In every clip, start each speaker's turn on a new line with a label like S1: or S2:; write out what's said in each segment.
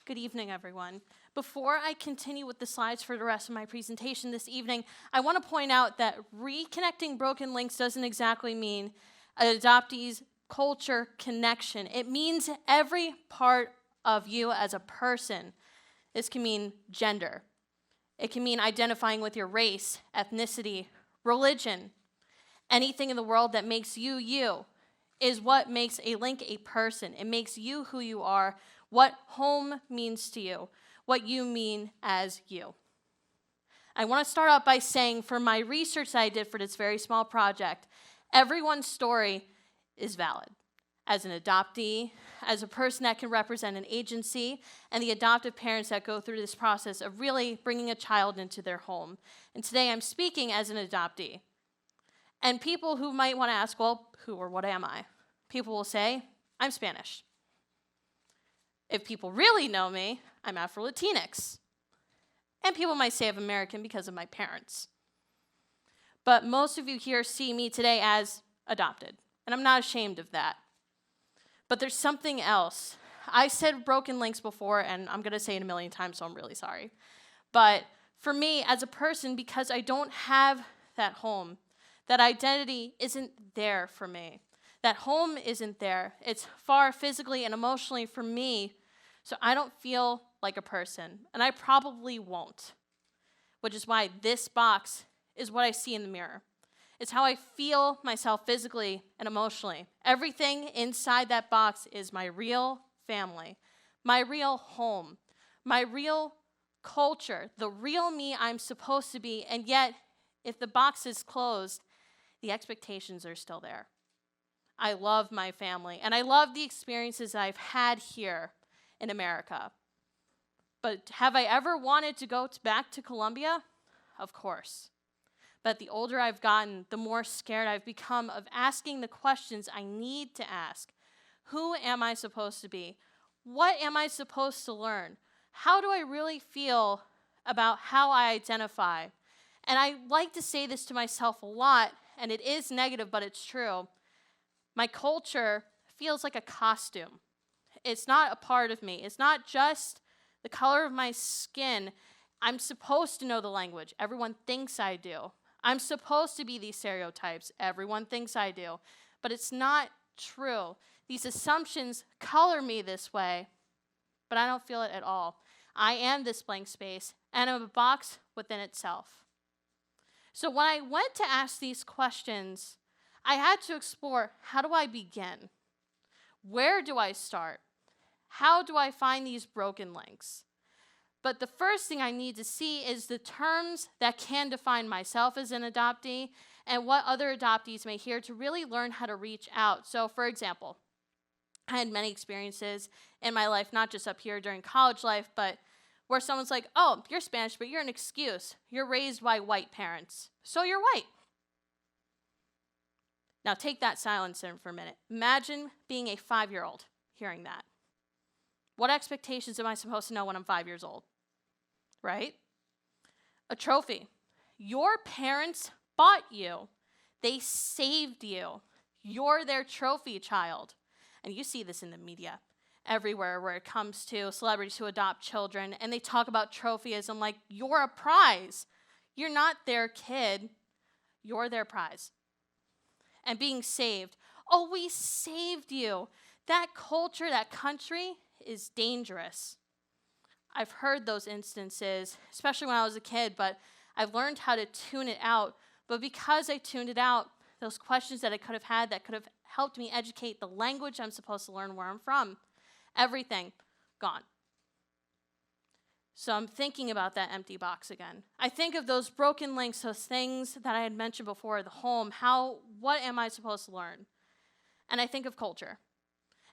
S1: Good evening, everyone. Before I continue with the slides for the rest of my presentation this evening, I want to point out that reconnecting broken links doesn't exactly mean an adoptee's culture connection. It means every part of you as a person. This can mean gender. It can mean identifying with your race, ethnicity, religion. Anything in the world that makes you you is what makes a link a person. It makes you who you are, what home means to you, what you mean as you. I want to start out by saying, for my research that I did for this very small project, everyone's story is valid. As an adoptee, as a person that can represent an agency, and the adoptive parents that go through this process of really bringing a child into their home. And today I'm speaking as an adoptee. And people who might want to ask, well, who or what am I? People will say, I'm Spanish. If people really know me, I'm Afro-Latinx. And people might say I'm American because of my parents. But most of you here see me today as adopted, and I'm not ashamed of that. But there's something else. I said broken links before, and I'm going to say it a million times, so I'm really sorry. But for me, as a person, because I don't have that home, that identity isn't there for me. That home isn't there. It's far physically and emotionally for me, so I don't feel like a person, and I probably won't, which is why this box is what I see in the mirror. It's how I feel myself physically and emotionally. Everything inside that box is my real family, my real home, my real culture, the real me I'm supposed to be, and yet, if the box is closed, the expectations are still there. I love my family, and I love the experiences I've had here in America. But have I ever wanted to go back to Colombia? Of course. But the older I've gotten, the more scared I've become of asking the questions I need to ask. Who am I supposed to be? What am I supposed to learn? How do I really feel about how I identify? And I like to say this to myself a lot, and it is negative, but it's true. My culture feels like a costume. It's not a part of me. It's not just the color of my skin. I'm supposed to know the language. Everyone thinks I do. I'm supposed to be these stereotypes. Everyone thinks I do. But it's not true. These assumptions color me this way, but I don't feel it at all. I am this blank space, and I'm a box within itself. So when I went to ask these questions, I had to explore, how do I begin? Where do I start? How do I find these broken links? But the first thing I need to see is the terms that can define myself as an adoptee and what other adoptees may hear to really learn how to reach out. So, for example, I had many experiences in my life, not just up here during college life, but where someone's like, oh, you're Spanish, but you're an excuse. You're raised by white parents, so you're white. Now take that silence in for a minute. Imagine being a 5-year-old hearing that. What expectations am I supposed to know when I'm 5 years old? Right? A trophy. Your parents bought you. They saved you. You're their trophy child. And you see this in the media everywhere where it comes to celebrities who adopt children, and they talk about trophyism like, you're a prize. You're not their kid. You're their prize. And being saved. Oh, we saved you. That culture, that country is dangerous. I've heard those instances, especially when I was a kid, but I've learned how to tune it out. But because I tuned it out, those questions that I could have had that could have helped me educate the language I'm supposed to learn, where I'm from, everything gone. So I'm thinking about that empty box again. I think of those broken links, those things that I had mentioned before, the home, what am I supposed to learn? And I think of culture.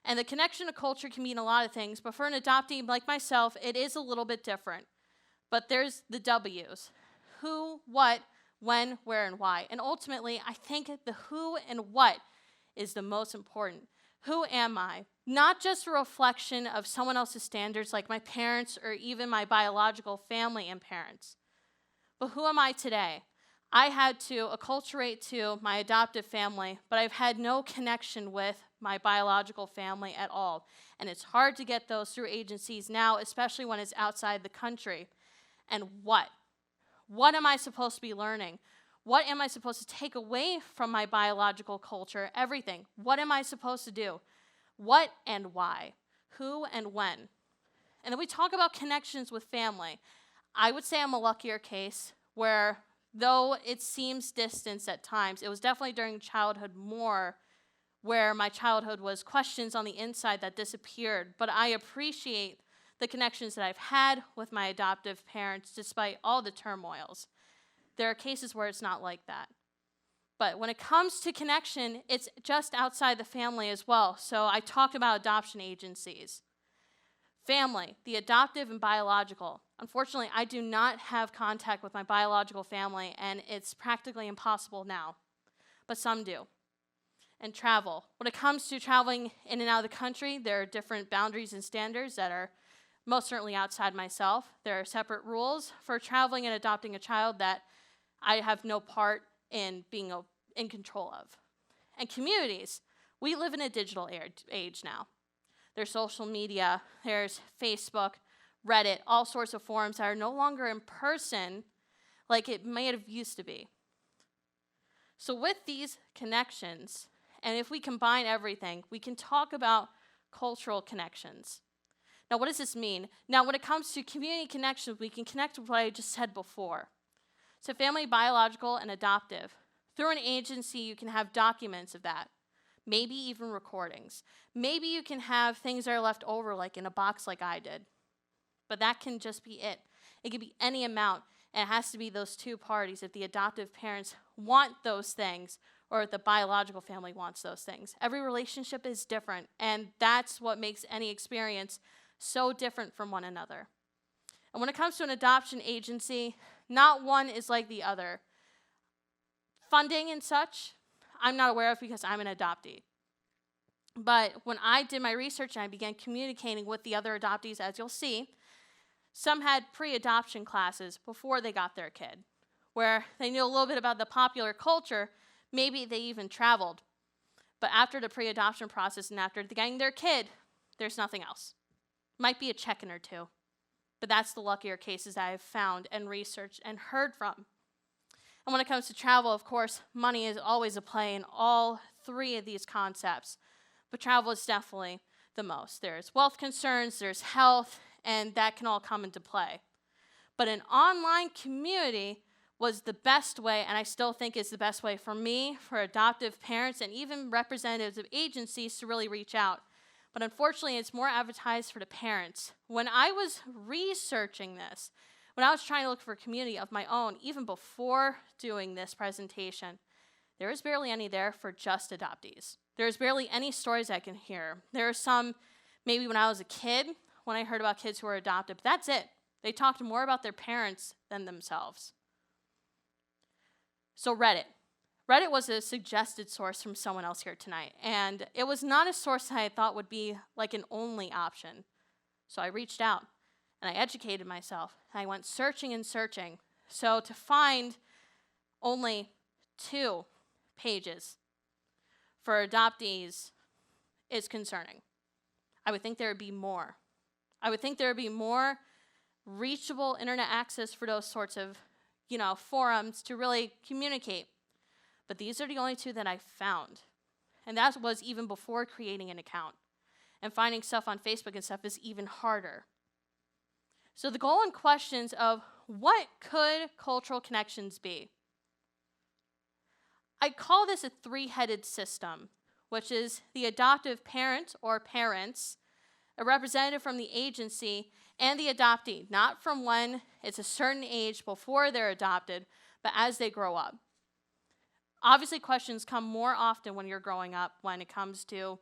S1: And the connection to culture can mean a lot of things, but for an adoptee like myself, it is a little bit different. But there's the W's. Who, what, when, where, and why. And ultimately, I think the who and what is the most important. Who am I? Not just a reflection of someone else's standards like my parents or even my biological family and parents. But who am I today? I had to acculturate to my adoptive family, but I've had no connection with my biological family at all. And it's hard to get those through agencies now, especially when it's outside the country. And what? What am I supposed to be learning? What am I supposed to take away from my biological culture? Everything. What am I supposed to do? What and why? Who and when? And then we talk about connections with family. I would say I'm a luckier case where, though it seems distance at times, it was definitely during childhood more where my childhood was questions on the inside that disappeared. But I appreciate the connections that I've had with my adoptive parents despite all the turmoils. There are cases where it's not like that. But when it comes to connection, it's just outside the family as well. So I talked about adoption agencies. Family, the adoptive and biological. Unfortunately, I do not have contact with my biological family, and it's practically impossible now. But some do. And travel. When it comes to traveling in and out of the country, there are different boundaries and standards that are most certainly outside myself. There are separate rules for traveling and adopting a child that I have no part in being in control of. And communities. We live in a digital age now. There's social media, there's Facebook, Reddit, all sorts of forums that are no longer in person like it may have used to be. So with these connections, and if we combine everything, we can talk about cultural connections. Now, what does this mean? Now, when it comes to community connections, we can connect with what I just said before. So family, biological, and adoptive. Through an agency, you can have documents of that. Maybe even recordings. Maybe you can have things that are left over, like in a box like I did. But that can just be it. It can be any amount, and it has to be those two parties. If the adoptive parents want those things, or if the biological family wants those things. Every relationship is different, and that's what makes any experience so different from one another. And when it comes to an adoption agency, not one is like the other. Funding and such, I'm not aware of because I'm an adoptee. But when I did my research and I began communicating with the other adoptees, as you'll see, some had pre-adoption classes before they got their kid, where they knew a little bit about the popular culture, maybe they even traveled. But after the pre-adoption process and after getting their kid, there's nothing else. Might be a check-in or two, but that's the luckier cases I have found and researched and heard from. And when it comes to travel, of course, money is always a play in all three of these concepts. But travel is definitely the most. There's wealth concerns, there's health, and that can all come into play. But an online community was the best way, and I still think is the best way for me, for adoptive parents, and even representatives of agencies to really reach out. But unfortunately, it's more advertised for the parents. When I was researching this, when I was trying to look for a community of my own, even before doing this presentation, there is barely any there for just adoptees. There's barely any stories I can hear. There are some, maybe when I was a kid, when I heard about kids who were adopted, but that's it. They talked more about their parents than themselves. So Reddit. Reddit was a suggested source from someone else here tonight, and it was not a source that I thought would be like an only option. So I reached out. And I educated myself. I went searching and searching. So to find only 2 pages for adoptees is concerning. I would think there would be more. I would think there would be more reachable internet access for those sorts of, forums to really communicate. But these are the only 2 that I found. And that was even before creating an account. And finding stuff on Facebook and stuff is even harder. So the goal and questions of what could cultural connections be? I call this a 3-headed system, which is the adoptive parent or parents, a representative from the agency, and the adoptee, not from when it's a certain age before they're adopted, but as they grow up. Obviously, questions come more often when you're growing up when it comes to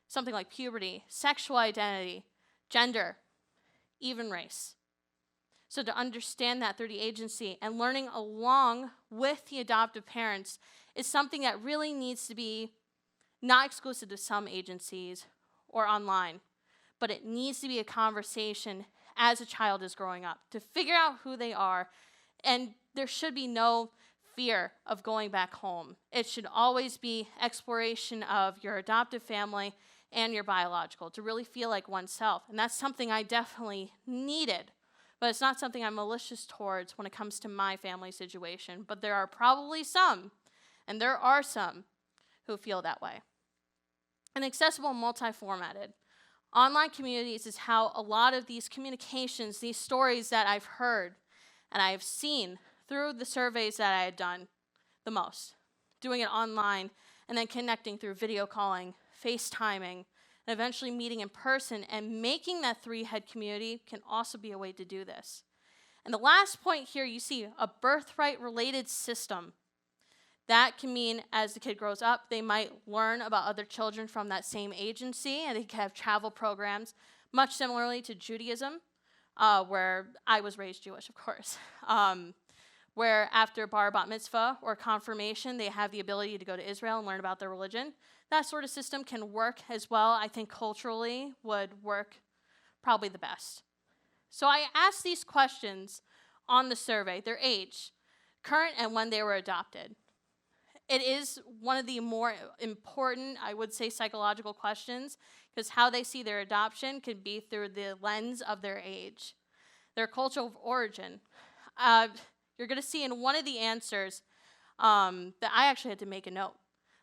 S1: something like puberty, sexual identity, gender, even race. So to understand that through the agency and learning along with the adoptive parents is something that really needs to be not exclusive to some agencies or online, but it needs to be a conversation as a child is growing up to figure out who they are. And there should be no fear of going back home. It should always be exploration of your adoptive family and your biological to really feel like oneself. And that's something I definitely needed, but it's not something I'm malicious towards when it comes to my family situation. But there are probably some, and there are some, who feel that way. And accessible and multi-formatted. Online communities is how a lot of these communications, these stories that I've heard and I have seen through the surveys that I had done the most, doing it online and then connecting through video calling, FaceTiming, and eventually meeting in person and making that three-head community can also be a way to do this. And the last point here, you see a birthright-related system. That can mean as the kid grows up, they might learn about other children from that same agency, and they can have travel programs, much similarly to Judaism, where I was raised Jewish, of course, where after bar bat mitzvah or confirmation, they have the ability to go to Israel and learn about their religion. That sort of system can work as well. I think culturally would work probably the best. So I asked these questions on the survey, their age, current, and when they were adopted. It is one of the more important, I would say, psychological questions, because how they see their adoption could be through the lens of their age, their culture of origin. You're going to see in one of the answers that I actually had to make a note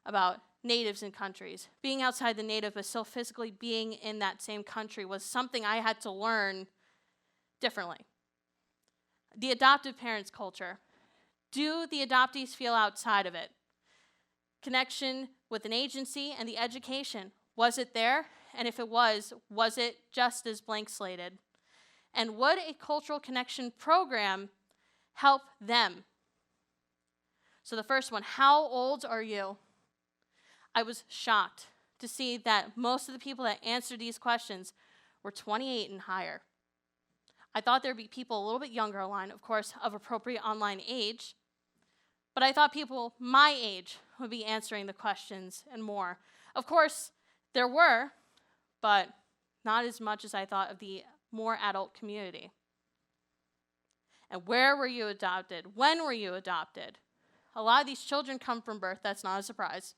S1: about natives in countries. Being outside the native, but still physically being in that same country was something I had to learn differently. The adoptive parents' culture. Do the adoptees feel outside of it? Connection with an agency and the education. Was it there? And if it was it just as blank slated? And would a cultural connection program help them? So the first one, how old are you? I was shocked to see that most of the people that answered these questions were 28 and higher. I thought there'd be people a little bit younger online, of course, of appropriate online age, but I thought people my age would be answering the questions and more. Of course, there were, but not as much as I thought of the more adult community. And where were you adopted? When were you adopted? A lot of these children come from birth. That's not a surprise.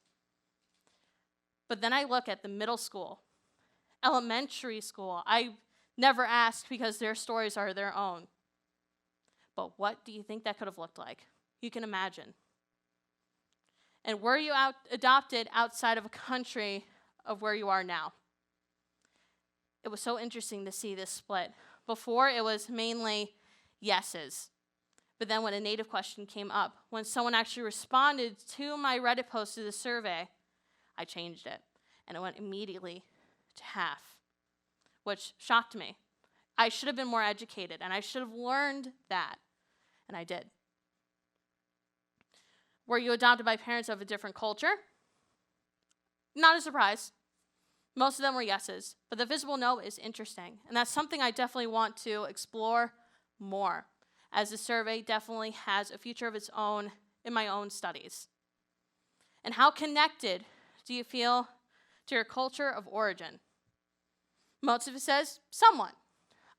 S1: But then I look at the middle school, elementary school. I never asked because their stories are their own. But what do you think that could have looked like? You can imagine. And were you adopted outside of a country of where you are now? It was so interesting to see this split. Before, it was mainly yeses. But then when a native question came up, when someone actually responded to my Reddit post to the survey, I changed it. And it went immediately to half, which shocked me. I should have been more educated, and I should have learned that. And I did. Were you adopted by parents of a different culture? Not a surprise. Most of them were yeses, but the visible no is interesting, and that's something I definitely want to explore more, as the survey definitely has a future of its own in my own studies. And how connected do you feel to your culture of origin? Most of it says, somewhat.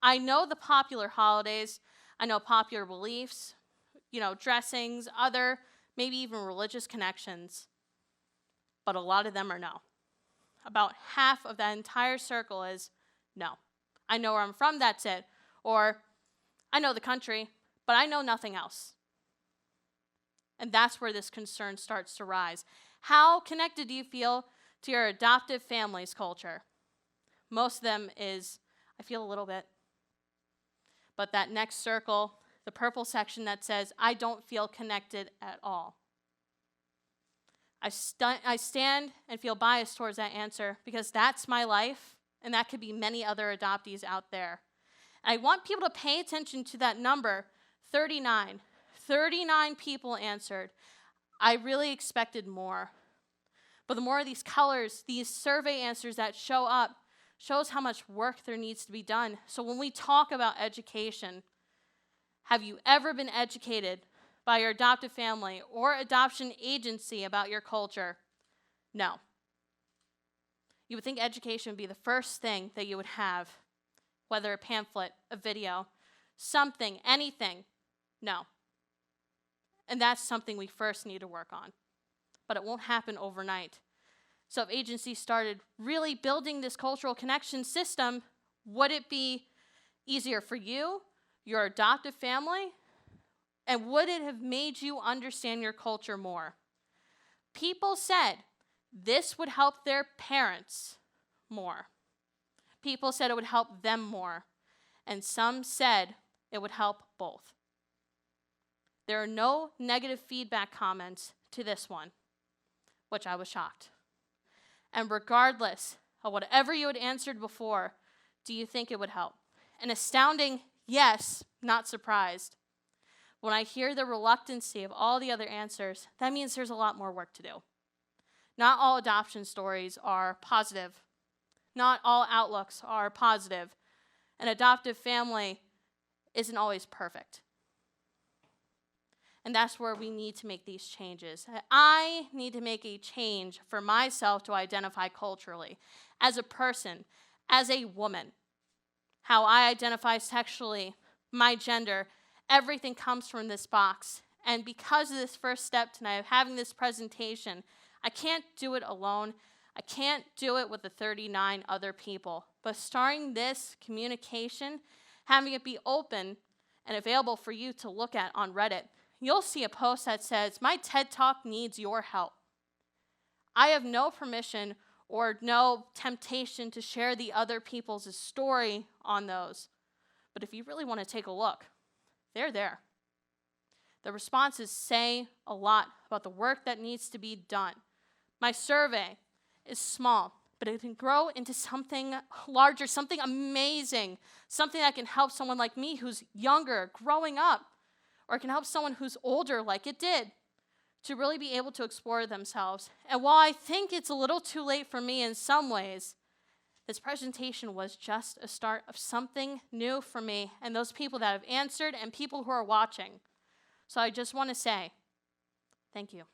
S1: I know the popular holidays, I know popular beliefs, dressings, other maybe even religious connections, but a lot of them are no. About half of that entire circle is no. I know where I'm from, that's it. Or I know the country, but I know nothing else. And that's where this concern starts to rise. How connected do you feel to your adoptive family's culture? Most of them is, I feel a little bit. But that next circle, the purple section that says, I don't feel connected at all. I stand and feel biased towards that answer because that's my life, and that could be many other adoptees out there. And I want people to pay attention to that number, 39. 39 people answered. I really expected more. But the more of these colors, these survey answers that show up, shows how much work there needs to be done. So when we talk about education, have you ever been educated by your adoptive family or adoption agency about your culture? No. You would think education would be the first thing that you would have, whether a pamphlet, a video, something, anything. No. And that's something we first need to work on. But it won't happen overnight. So if agencies started really building this cultural connection system, would it be easier for you, your adoptive family? And would it have made you understand your culture more? People said this would help their parents more. People said it would help them more. And some said it would help both. There are no negative feedback comments to this one, which I was shocked. And regardless of whatever you had answered before, do you think it would help? An astounding yes, not surprised. When I hear the reluctancy of all the other answers, that means there's a lot more work to do. Not all adoption stories are positive. Not all outlooks are positive. An adoptive family isn't always perfect. And that's where we need to make these changes. I need to make a change for myself to identify culturally, as a person, as a woman. How I identify sexually, my gender, everything comes from this box. And because of this first step tonight, of having this presentation, I can't do it alone. I can't do it with the 39 other people. But starting this communication, having it be open and available for you to look at on Reddit, you'll see a post that says, "My TED Talk needs your help." I have no permission or no temptation to share the other people's story on those. But if you really want to take a look, they're there. The responses say a lot about the work that needs to be done. My survey is small, but it can grow into something larger, something amazing, something that can help someone like me who's younger, growing up, or it can help someone who's older like it did to really be able to explore themselves. And while I think it's a little too late for me in some ways, this presentation was just a start of something new for me and those people that have answered and people who are watching. So I just want to say thank you.